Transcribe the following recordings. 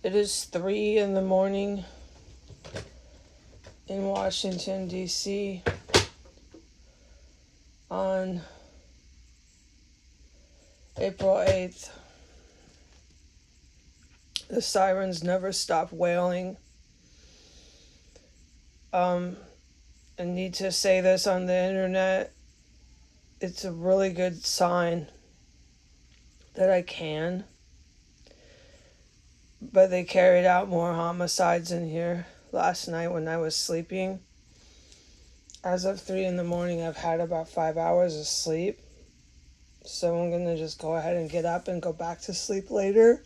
It is 3 in the morning in Washington, D.C. on April 8th. The sirens never stop wailing. I need to say this on the internet. It's a really good sign that I can. But they carried out more homicides in here last night when I was sleeping. As of 3 in the morning, I've had about 5 hours of sleep. So I'm going to just go ahead and get up and go back to sleep later.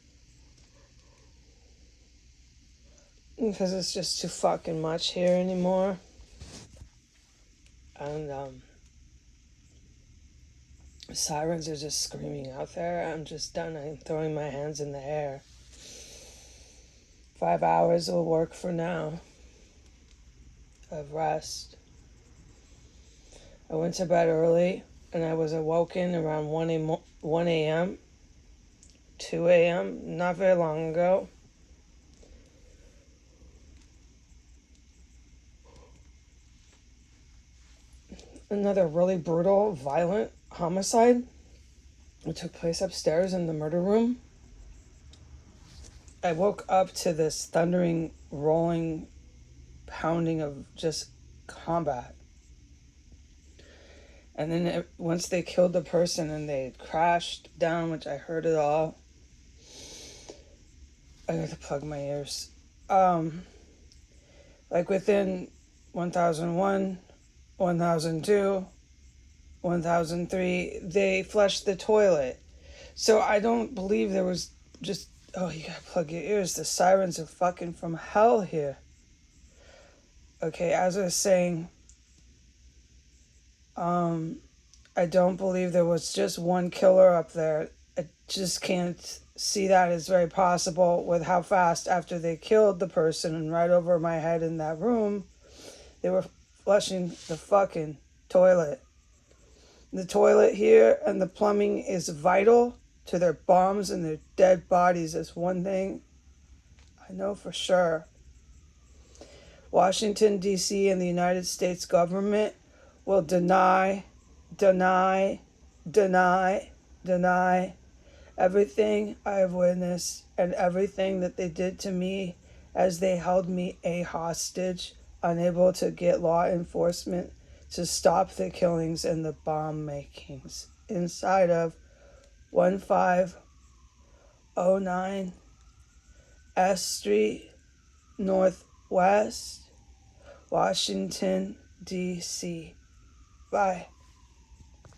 Because it's just too fucking much here anymore. And sirens are just screaming out there. I'm just done. I'm throwing my hands in the air. 5 hours will work for now of rest. I went to bed early and I was awoken around 1 a.m., 2 a.m., not very long ago. Another really brutal, violent homicide. It took place upstairs in the murder room. I woke up to this thundering, rolling, pounding of just combat. And then once they killed the person and they crashed down, which I heard it all. I got to plug my ears. Like within 1001, 1002, 1003, they flushed the toilet. So I don't believe there was just, oh, you gotta plug your ears. The sirens are fucking from hell here. Okay, as I was saying, I don't believe there was just one killer up there. I just can't see that as very possible with how fast after they killed the person and right over my head in that room, they were flushing the fucking toilet. The toilet here and the plumbing is vital to their bombs and their dead bodies. That's one thing I know for sure. Washington, D.C. and the United States government will deny everything I have witnessed and everything that they did to me as they held me a hostage, unable to get law enforcement to stop the killings and the bomb makings inside of 1509 S Street, Northwest, Washington, D.C. Bye.